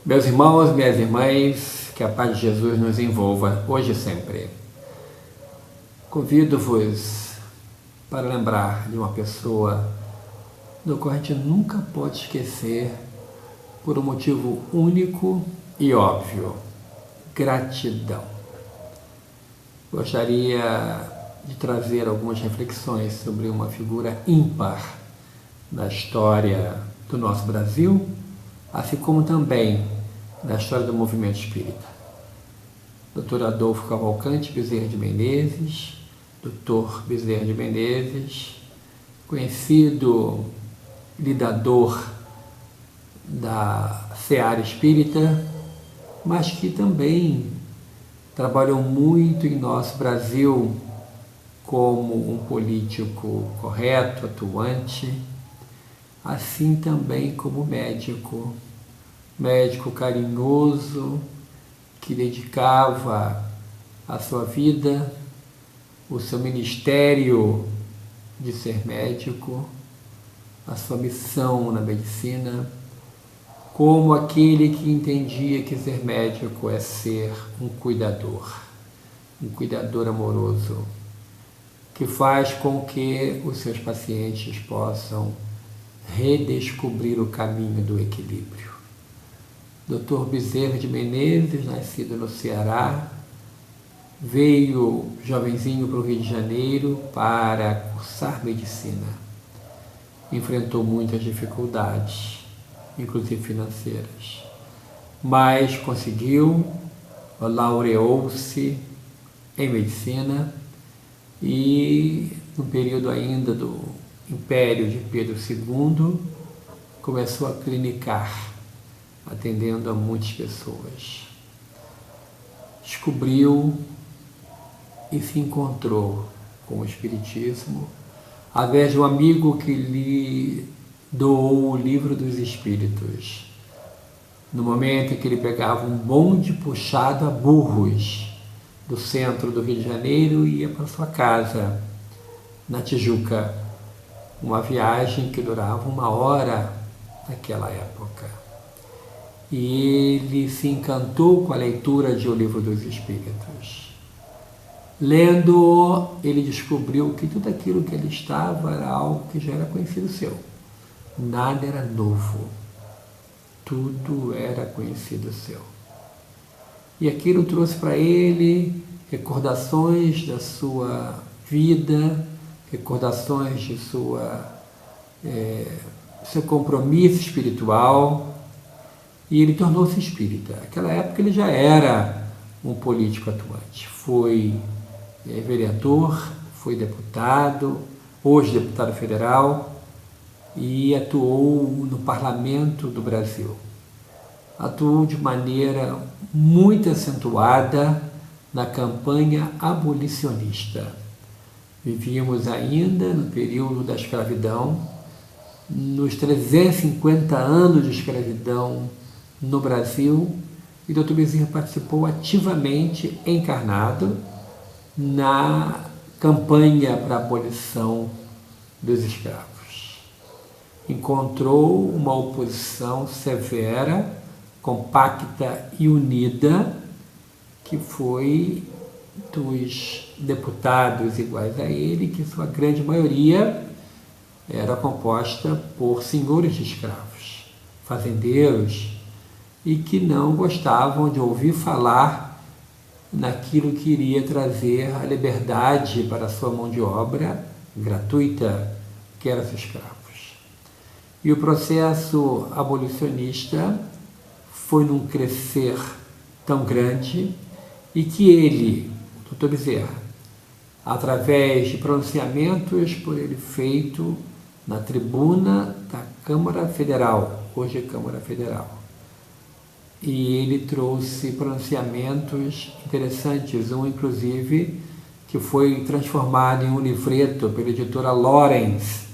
Meus irmãos, minhas irmãs, que a paz de Jesus nos envolva hoje e sempre. Convido-vos para lembrar de uma pessoa do qual a gente nunca pode esquecer por um motivo único e óbvio: gratidão. Gostaria de trazer algumas reflexões sobre uma figura ímpar na história do nosso Brasil, assim como também na história do movimento espírita. Dr. Adolfo Cavalcante Bezerra de Menezes, Dr. Bezerra de Menezes, conhecido lidador da seara espírita, mas que também trabalhou muito em nosso Brasil como um político correto, atuante, assim também como médico carinhoso, que dedicava a sua vida, o seu ministério de ser médico, a sua missão na medicina, como aquele que entendia que ser médico é ser um cuidador amoroso, que faz com que os seus pacientes possam redescobrir o caminho do equilíbrio. Dr. Bezerra de Menezes, nascido no Ceará, veio jovenzinho para o Rio de Janeiro para cursar medicina. Enfrentou muitas dificuldades, inclusive financeiras, mas conseguiu, laureou-se em medicina e, no período ainda do Império de Pedro II, começou a clinicar, atendendo a muitas pessoas. Descobriu e se encontrou com o Espiritismo através de um amigo que lhe doou o Livro dos Espíritos, no momento em que ele pegava um bonde puxado a burros do centro do Rio de Janeiro e ia para sua casa, na Tijuca, uma viagem que durava 1 hora naquela época. E ele se encantou com a leitura de O Livro dos Espíritos. Lendo, ele descobriu que tudo aquilo que ele estava era algo que já era conhecido seu. Nada era novo. Tudo era conhecido seu. E aquilo trouxe para ele recordações da sua vida, recordações de seu compromisso espiritual, e ele tornou-se espírita. Naquela época ele já era um político atuante. Foi vereador, foi deputado, hoje deputado federal, e atuou no Parlamento do Brasil. Atuou de maneira muito acentuada na campanha abolicionista. Vivíamos ainda no período da escravidão, nos 350 anos de escravidão no Brasil, e Dr. Bezerra participou ativamente, encarnado, na campanha para a abolição dos escravos. Encontrou uma oposição severa, compacta e unida, que foi dos deputados iguais a ele, que sua grande maioria era composta por senhores de escravos, fazendeiros, e que não gostavam de ouvir falar naquilo que iria trazer a liberdade para a sua mão de obra gratuita, que eram os escravos. E o processo abolicionista foi num crescer tão grande, e que ele, o Dr. Bezerra, através de pronunciamentos por ele feito na tribuna da Câmara Federal, hoje é Câmara Federal, e ele trouxe pronunciamentos interessantes, um inclusive que foi transformado em um livreto pela editora Lorenz,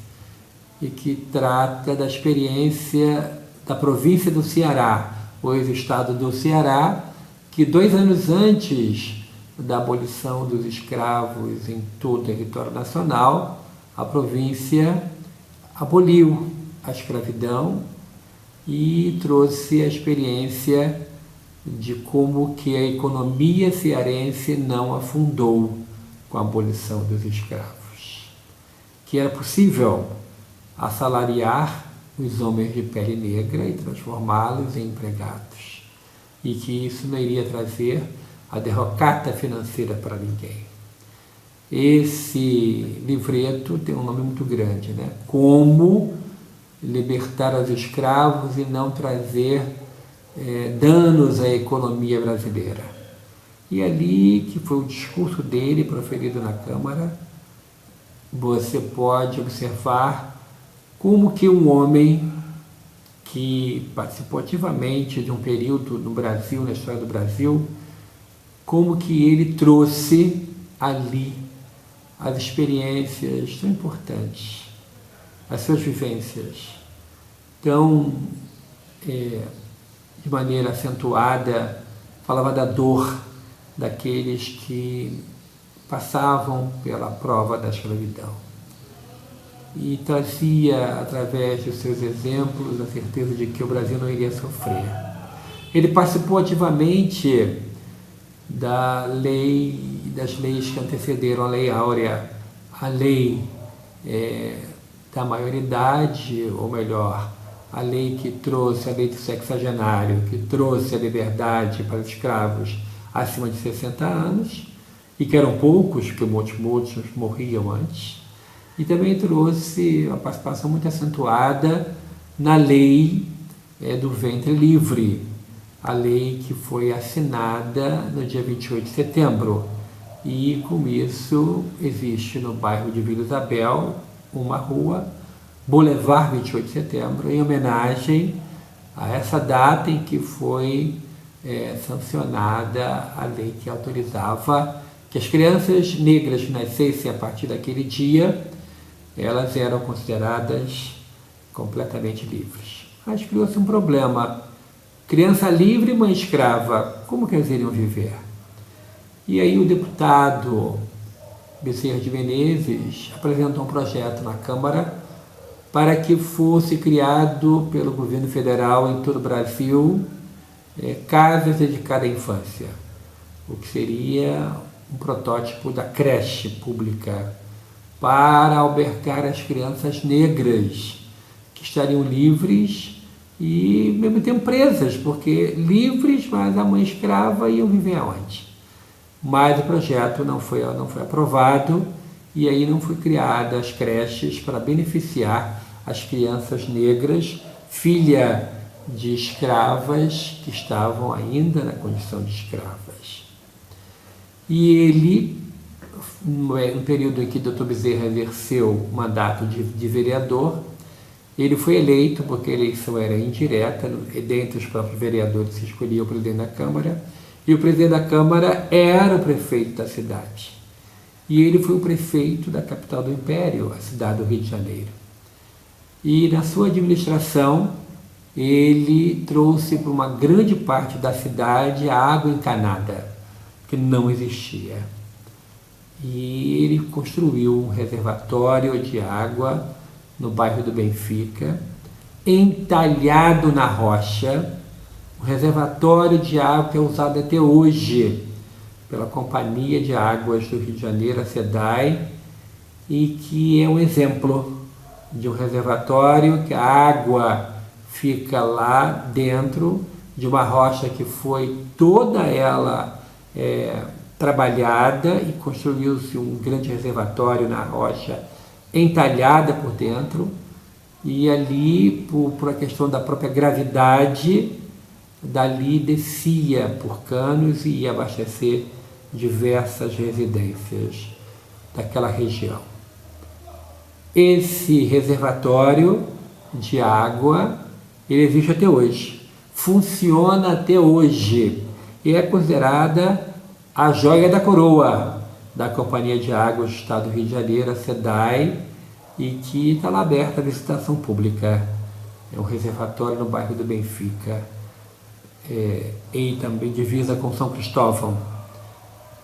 e que trata da experiência da província do Ceará, hoje estado do Ceará, que 2 anos antes da abolição dos escravos em todo o território nacional, a província aboliu a escravidão e trouxe a experiência de como que a economia cearense não afundou com a abolição dos escravos, que era possível assalariar os homens de pele negra e transformá-los em empregados, e que isso não iria trazer a derrocata financeira para ninguém. Esse livreto tem um nome muito grande, né? Como libertar os escravos e não trazer danos à economia brasileira. E ali, que foi o discurso dele proferido na Câmara, você pode observar como que um homem que participou ativamente de um período no Brasil, na história do Brasil, como que ele trouxe ali as experiências tão importantes, as suas vivências, tão, de maneira acentuada, falava da dor daqueles que passavam pela prova da escravidão. E trazia, através dos seus exemplos, a certeza de que o Brasil não iria sofrer. Ele participou ativamente das leis que antecederam a Lei Áurea, a lei da maioridade, ou melhor, a lei que trouxe a lei do sexagenário, que trouxe a liberdade para os escravos acima de 60 anos, e que eram poucos, porque muitos morriam antes. E também trouxe uma participação muito acentuada na lei do ventre livre, a lei que foi assinada no dia 28 de setembro. E com isso existe no bairro de Vila Isabel uma rua, Boulevard 28 de Setembro, em homenagem a essa data em que foi sancionada a lei que autorizava que as crianças negras que nascessem a partir daquele dia, elas eram consideradas completamente livres. Mas criou-se um problema. Criança livre e mãe escrava, como que eles iriam viver? E aí o deputado Bezerra de Menezes apresentou um projeto na Câmara para que fosse criado pelo governo federal em todo o Brasil casas dedicadas à infância, o que seria um protótipo da creche pública para albergar as crianças negras que estariam livres e, ao mesmo tempo, presas, porque livres, mas a mãe escrava iam viver aonde? Mas o projeto não foi aprovado e aí não foi criada as creches para beneficiar as crianças negras, filha de escravas que estavam ainda na condição de escravas. E ele, no período em que o Dr. Bezerra exerceu o mandato de vereador, ele foi eleito, porque a eleição era indireta, dentre os próprios vereadores se escolhia o presidente da Câmara, e o presidente da Câmara era o prefeito da cidade. E ele foi o prefeito da capital do Império, a cidade do Rio de Janeiro. E na sua administração, ele trouxe para uma grande parte da cidade a água encanada, que não existia. E ele construiu um reservatório de água no bairro do Benfica, entalhado na rocha, um reservatório de água que é usado até hoje pela Companhia de Águas do Rio de Janeiro, a SEDAI, e que é um exemplo de um reservatório que a água fica lá dentro de uma rocha que foi toda ela trabalhada, e construiu-se um grande reservatório na rocha entalhada por dentro, e ali, por a questão da própria gravidade, dali descia por canos e ia abastecer diversas residências daquela região. Esse reservatório de água, ele existe até hoje, funciona até hoje, e é considerada a joia da coroa da Companhia de Águas do Estado do Rio de Janeiro, a SEDAI, e que está lá aberta à licitação pública. É um reservatório no bairro do Benfica, e também divisa com São Cristóvão,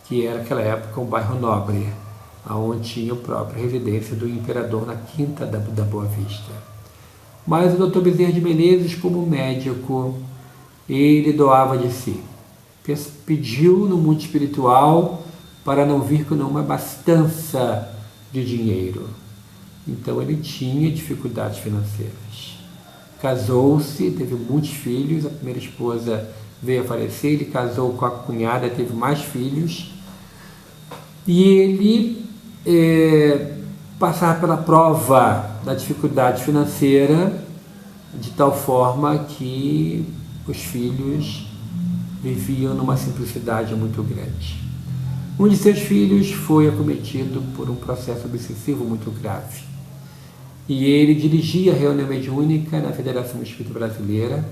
que era naquela época um bairro nobre, onde tinha a própria residência do imperador na Quinta da Boa Vista. Mas o Dr. Bezerra de Menezes, como médico, ele doava de si. Pediu no mundo espiritual para não vir com uma abastança de dinheiro. Então ele tinha dificuldades financeiras. Casou-se, teve muitos filhos, a primeira esposa veio a falecer, ele casou com a cunhada, teve mais filhos, e ele passava pela prova da dificuldade financeira de tal forma que os filhos viviam numa simplicidade muito grande. Um de seus filhos foi acometido por um processo obsessivo muito grave. E ele dirigia a reunião mediúnica na Federação Espírita Brasileira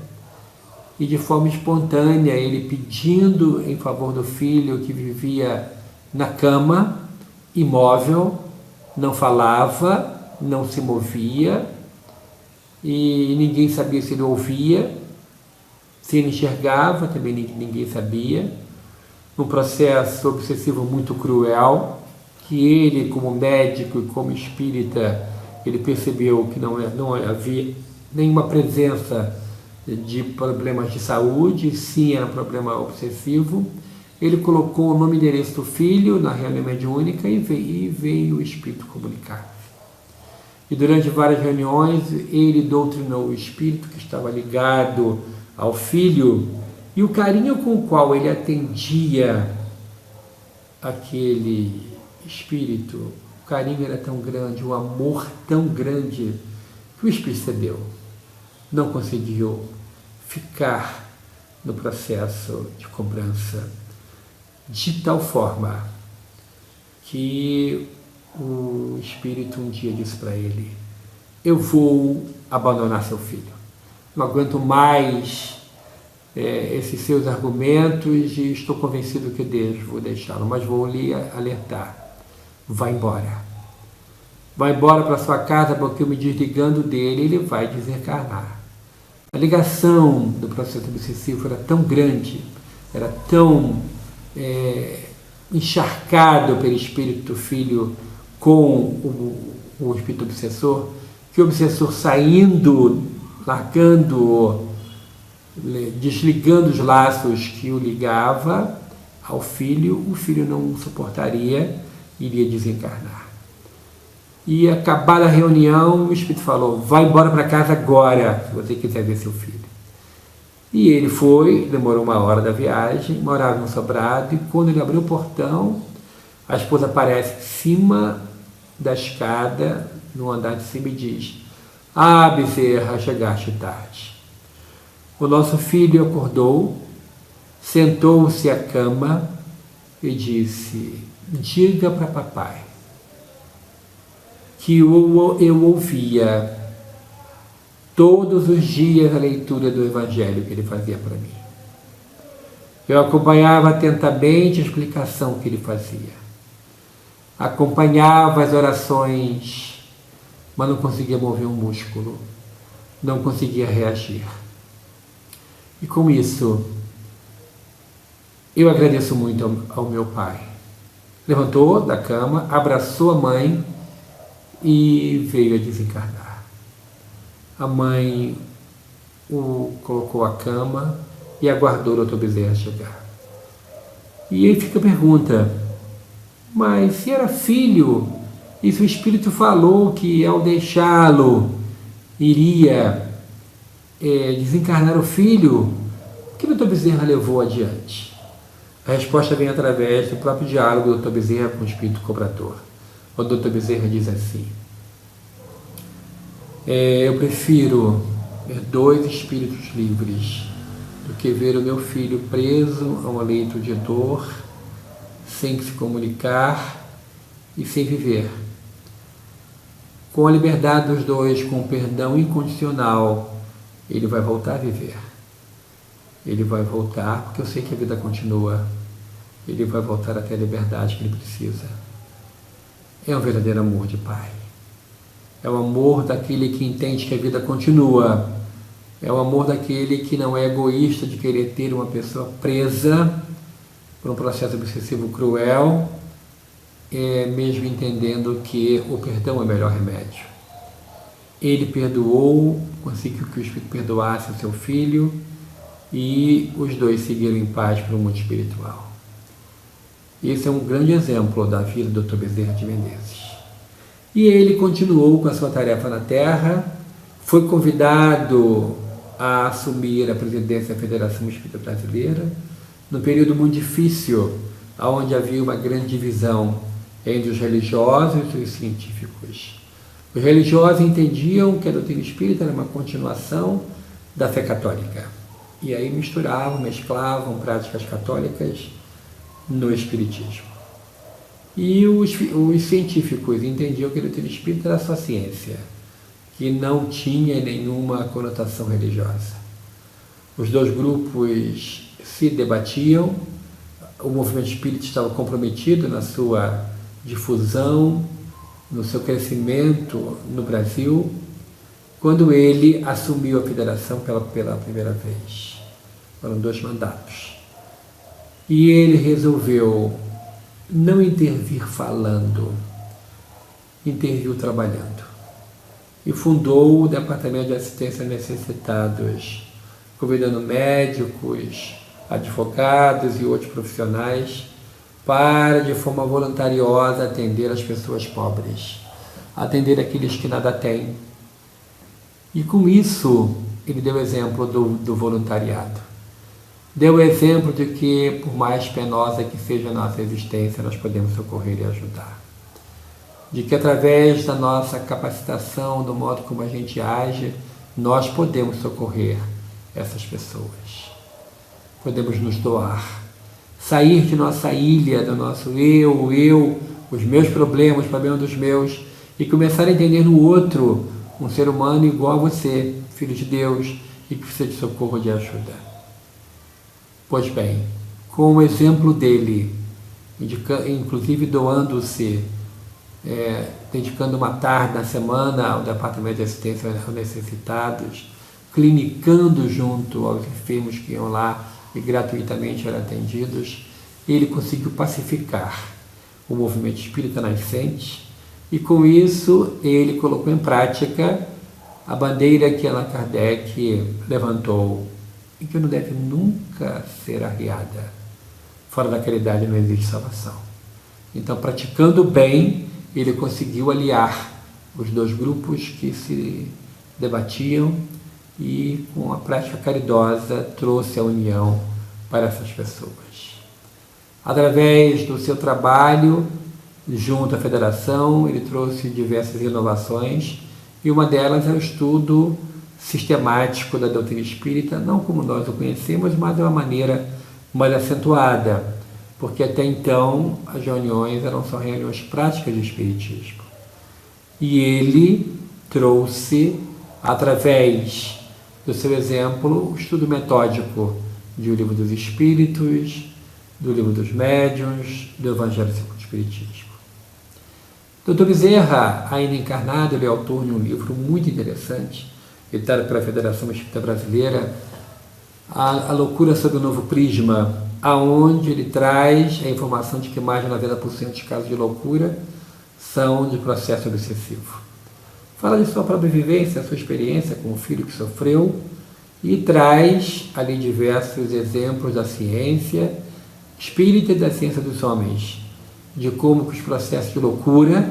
e, de forma espontânea, ele pedindo em favor do filho que vivia na cama, imóvel, não falava, não se movia, e ninguém sabia se ele ouvia, se ele enxergava, também ninguém sabia. Um processo obsessivo muito cruel, que ele, como médico e como espírita, ele percebeu que não havia nenhuma presença de problemas de saúde, sim, era um problema obsessivo. Ele colocou o nome e endereço do filho na reunião mediúnica e veio o espírito comunicar. E durante várias reuniões, ele doutrinou o espírito que estava ligado ao filho, e o carinho com o qual ele atendia aquele espírito, o carinho era tão grande, o amor tão grande, que o espírito cedeu. Não conseguiu ficar no processo de cobrança, de tal forma que o espírito um dia disse para ele: eu vou abandonar seu filho, não aguento mais esses seus argumentos e estou convencido que devo deixá-lo, mas vou lhe alertar: vá embora. Vá embora para sua casa, porque eu me desligando dele, ele vai desencarnar. A ligação do processo obsessivo era tão grande, era tão encharcado pelo espírito do filho com o espírito obsessor, que o obsessor, saindo, largando, desligando os laços que o ligava ao filho, o filho não suportaria, iria desencarnar. E acabada a reunião, o espírito falou: vai embora para casa agora, se você quiser ver seu filho. E ele foi, demorou 1 hora da viagem, morava num sobrado, e quando ele abriu o portão, a esposa aparece em cima da escada, no andar de cima, e diz: ah, Bezerra, chegaste tarde. O nosso filho acordou, sentou-se à cama e disse: diga para papai que eu ouvia todos os dias a leitura do Evangelho que ele fazia para mim. Eu acompanhava atentamente a explicação que ele fazia. Acompanhava as orações, mas não conseguia mover um músculo, não conseguia reagir. E com isso, eu agradeço muito ao meu pai. Levantou da cama, abraçou a mãe e veio a desencarnar. A mãe o colocou à cama e aguardou o Dr. Bezerra chegar. E aí fica a pergunta: mas se era filho, e se o espírito falou que ao deixá-lo iria desencarnar o filho, o que o Dr. Bezerra levou adiante? A resposta vem através do próprio diálogo do Dr. Bezerra com o espírito cobrador. O Dr. Bezerra diz assim: eu prefiro ver 2 espíritos livres do que ver o meu filho preso a um leito de dor, sem se comunicar e sem viver. Com a liberdade dos 2, com o perdão incondicional, ele vai voltar a viver. Ele vai voltar, porque eu sei que a vida continua. Ele vai voltar até a liberdade que ele precisa. É um verdadeiro amor de pai. É o amor daquele que entende que a vida continua. É o amor daquele que não é egoísta de querer ter uma pessoa presa por um processo obsessivo cruel, mesmo entendendo que o perdão é o melhor remédio. ele perdoou, conseguiu que o Espírito perdoasse o seu filho e os dois seguiram em paz para o mundo espiritual. Esse é um grande exemplo da vida do Dr. Bezerra de Menezes. E ele continuou com a sua tarefa na Terra, foi convidado a assumir a presidência da Federação Espírita Brasileira, num período muito difícil, onde havia uma grande divisão entre os religiosos e os científicos. Os religiosos entendiam que a doutrina espírita era uma continuação da fé católica. E aí mesclavam práticas católicas no espiritismo. E os científicos entendiam que a doutrina espírita era só ciência, que não tinha nenhuma conotação religiosa. Os dois grupos se debatiam, o movimento espírita estava comprometido na sua difusão, no seu crescimento no Brasil, quando ele assumiu a federação pela primeira vez. Foram 2 mandatos. E ele resolveu não intervir falando, interviu trabalhando. E fundou o Departamento de Assistência a Necessitados, convidando médicos, advogados e outros profissionais para, de forma voluntariosa, atender as pessoas pobres, atender aqueles que nada têm. E com isso, ele deu exemplo do voluntariado. Deu exemplo de que, por mais penosa que seja a nossa existência, nós podemos socorrer e ajudar. De que, através da nossa capacitação, do modo como a gente age, nós podemos socorrer essas pessoas. Podemos nos doar. Sair de nossa ilha, do nosso eu, os meus problemas, os problemas dos meus, e começar a entender no outro um ser humano igual a você, filho de Deus, e que precisa de socorro, de ajuda. Pois bem, com o exemplo dele, inclusive doando-se, dedicando uma tarde na semana ao Departamento de Assistência aos Necessitados, clinicando junto aos enfermos que iam lá e gratuitamente eram atendidos, ele conseguiu pacificar o movimento espírita nascente e, com isso, ele colocou em prática a bandeira que Allan Kardec levantou e que não deve nunca ser arriada. Fora da caridade não existe salvação. Então, praticando bem, ele conseguiu aliar os 2 grupos que se debatiam e, com a prática caridosa, trouxe a união para essas pessoas. Através do seu trabalho junto à Federação, ele trouxe diversas inovações e uma delas é o estudo sistemático da doutrina espírita, não como nós o conhecemos, mas de uma maneira mais acentuada, porque até então as reuniões eram só reuniões práticas de espiritismo. E ele trouxe, através do seu exemplo, o estudo metódico do Livro dos Espíritos, do Livro dos Médiuns, do Evangelho segundo o Espiritismo. Dr. Bezerra, ainda encarnado, ele é autor de um livro muito interessante, editado pela Federação Espírita Brasileira, A Loucura sob o Novo Prisma, aonde ele traz a informação de que mais de 90% dos casos de loucura são de processo obsessivo. Fala de sua própria vivência, sua experiência com o filho que sofreu e traz ali diversos exemplos da ciência espírita e da ciência dos homens, de como que os processos de loucura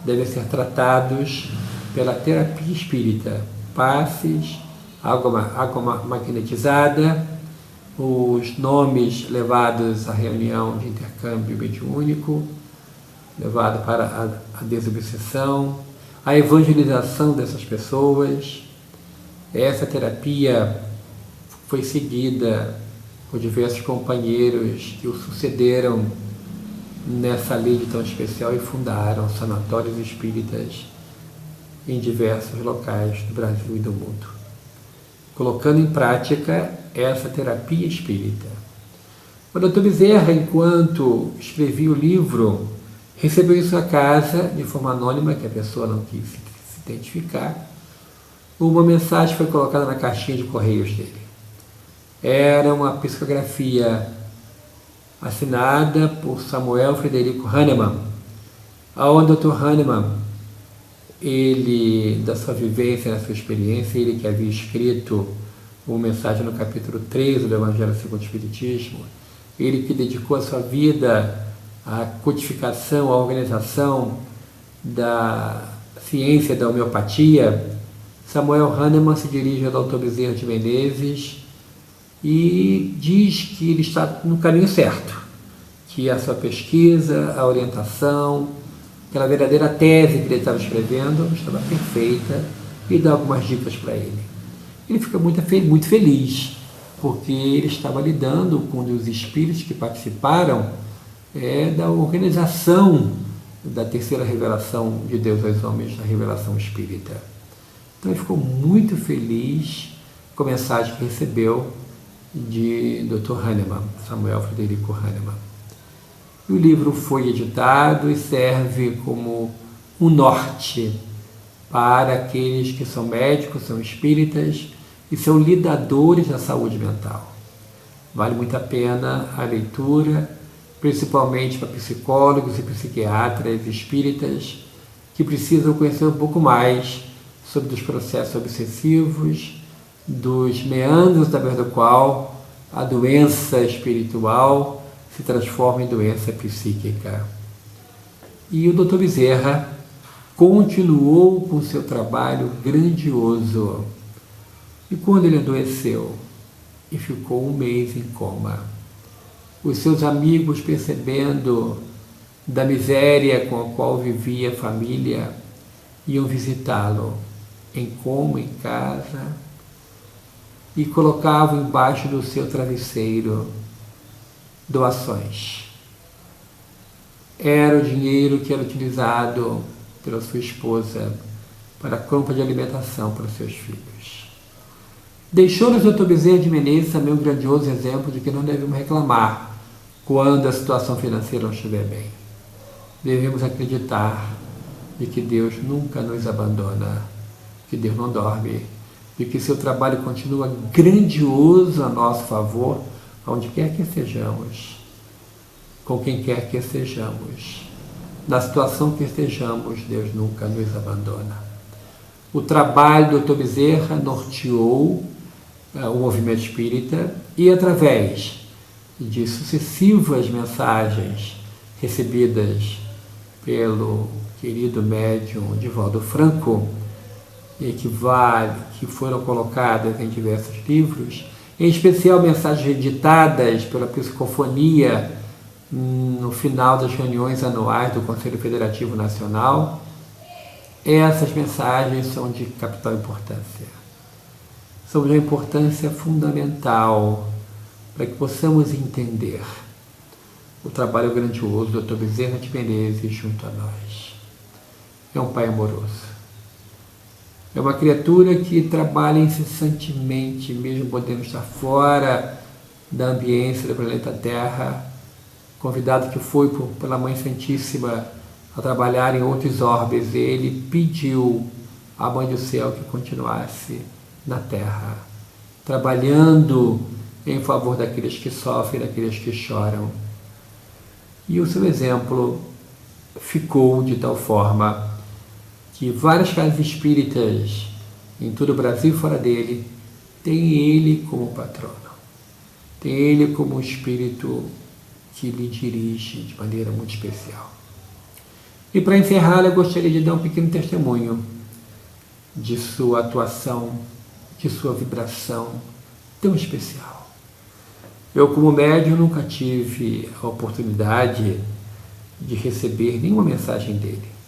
devem ser tratados pela terapia espírita, passes, água magnetizada, os nomes levados à reunião de intercâmbio mediúnico, levado para a desobsessão, a evangelização dessas pessoas. Essa terapia foi seguida por diversos companheiros que o sucederam nessa lei tão especial e fundaram sanatórios espíritas em diversos locais do Brasil e do mundo, colocando em prática essa terapia espírita. O Dr. Bezerra, enquanto escrevia o livro, recebeu em sua casa, de forma anônima, que a pessoa não quis se identificar, uma mensagem foi colocada na caixinha de correios dele. Era uma psicografia assinada por Samuel Frederico Hahnemann, onde o Dr. Hahnemann ele, da sua vivência, da sua experiência, ele que havia escrito uma mensagem no capítulo 13 do Evangelho segundo o Espiritismo, ele que dedicou a sua vida à codificação, à organização da ciência da homeopatia, Samuel Hahnemann se dirige ao Dr. Bezerra de Menezes e diz que ele está no caminho certo, que a sua pesquisa, a orientação, aquela verdadeira tese que ele estava escrevendo estava perfeita, e dá algumas dicas para ele. Ele fica muito feliz, porque ele estava lidando com os espíritos que participaram da organização da terceira revelação de Deus aos homens, da revelação espírita. Então ele ficou muito feliz com a mensagem que recebeu de Dr. Hahnemann, Samuel Frederico Hahnemann. E o livro foi editado e serve como um norte para aqueles que são médicos, são espíritas e são lidadores da saúde mental. Vale muito a pena a leitura, principalmente para psicólogos e psiquiatras espíritas que precisam conhecer um pouco mais sobre os processos obsessivos, dos meandros através do qual a doença espiritual se transforma em doença psíquica. E o Dr. Bezerra continuou com seu trabalho grandioso. E quando ele adoeceu e ficou um mês em coma, os seus amigos, percebendo da miséria com a qual vivia a família, iam visitá-lo em coma, em casa, e colocavam embaixo do seu travesseiro doações. Era o dinheiro que era utilizado pela sua esposa para a compra de alimentação para os seus filhos. Deixou-nos o Dr. Bezerra de Menezes também um grandioso exemplo de que não devemos reclamar quando a situação financeira não estiver bem. Devemos acreditar de que Deus nunca nos abandona, que Deus não dorme, de que seu trabalho continua grandioso a nosso favor, onde quer que estejamos, com quem quer que estejamos, na situação que estejamos, Deus nunca nos abandona. O trabalho do Dr. Bezerra norteou o movimento espírita e, através de sucessivas mensagens recebidas pelo querido médium Divaldo Franco, que foram colocadas em diversos livros, em especial mensagens editadas pela Psicofonia no final das reuniões anuais do Conselho Federativo Nacional. Essas mensagens são de capital importância. São de uma importância fundamental para que possamos entender o trabalho grandioso do Dr. Bezerra de Menezes junto a nós. É um pai amoroso. É uma criatura que trabalha incessantemente, mesmo podendo estar fora da ambiência do planeta Terra, convidado que foi pela Mãe Santíssima a trabalhar em outros orbes. Ele pediu à Mãe do Céu que continuasse na Terra, trabalhando em favor daqueles que sofrem, daqueles que choram. E o seu exemplo ficou de tal forma que várias casas espíritas em todo o Brasil e fora dele têm ele como patrono, tem ele como um espírito que lhe dirige de maneira muito especial. E para encerrar, eu gostaria de dar um pequeno testemunho de sua atuação, de sua vibração tão especial. Eu, como médium, nunca tive a oportunidade de receber nenhuma mensagem dele.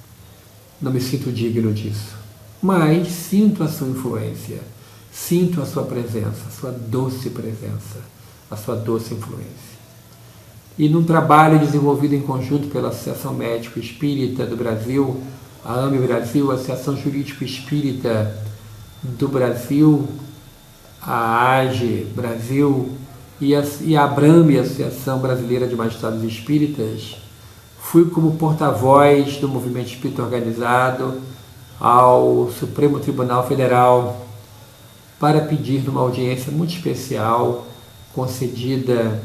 Não me sinto digno disso, mas sinto a sua influência, sinto a sua presença, a sua doce presença, a sua doce influência. E num trabalho desenvolvido em conjunto pela Associação Médico Espírita do Brasil, a AME Brasil, a Associação Jurídico Espírita do Brasil, a AGE Brasil e a ABRAME, a Associação Brasileira de Magistrados Espíritas, fui como porta-voz do movimento espírita organizado ao Supremo Tribunal Federal para pedir numa audiência muito especial, concedida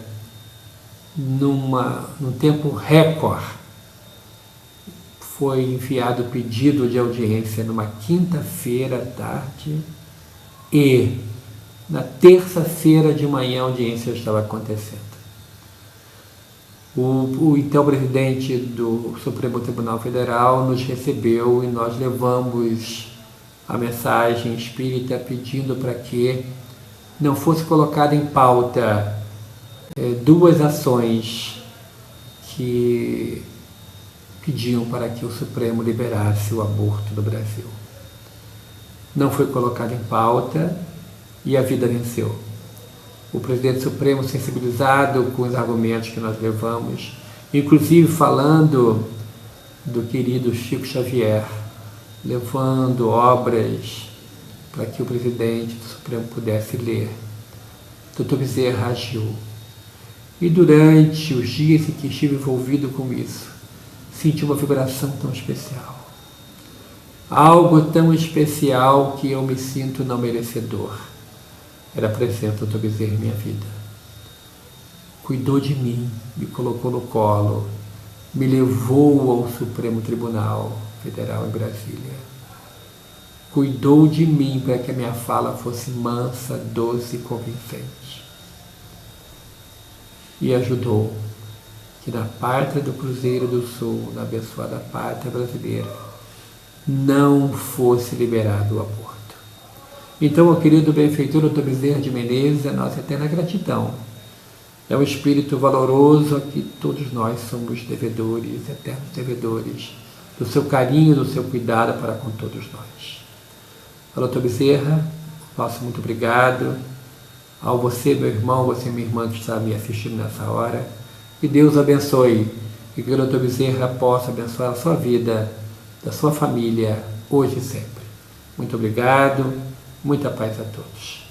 num tempo recorde, foi enviado o pedido de audiência numa quinta-feira à tarde e na terça-feira de manhã a audiência estava acontecendo. O então presidente do Supremo Tribunal Federal nos recebeu e nós levamos a mensagem espírita pedindo para que não fosse colocada em pauta duas ações que pediam para que o Supremo liberasse o aborto no Brasil. Não foi colocado em pauta e a vida venceu. O presidente Supremo, sensibilizado com os argumentos que nós levamos, inclusive falando do querido Chico Xavier, levando obras para que o presidente do Supremo pudesse ler. Dr. Bezerra agiu. E durante os dias em que estive envolvido com isso, senti uma vibração tão especial. Algo tão especial que eu me sinto não merecedor. Era a presença do Dr. Bezerra em minha vida. Cuidou de mim, me colocou no colo, me levou ao Supremo Tribunal Federal em Brasília. Cuidou de mim para que a minha fala fosse mansa, doce e convincente. E ajudou que na pátria do Cruzeiro do Sul, na abençoada pátria brasileira, não fosse liberado o aborto. Então, meu querido benfeitor Dr. Bezerra de Menezes, a nossa eterna gratidão. É um espírito valoroso a que todos nós somos devedores, eternos devedores, do seu carinho, do seu cuidado para com todos nós. Ao Dr. Bezerra, nosso muito obrigado. Ao você, meu irmão, você, minha irmã, que está me assistindo nessa hora, que Deus abençoe e que o Dr. Bezerra possa abençoar a sua vida, da sua família, hoje e sempre. Muito obrigado, muita paz a todos.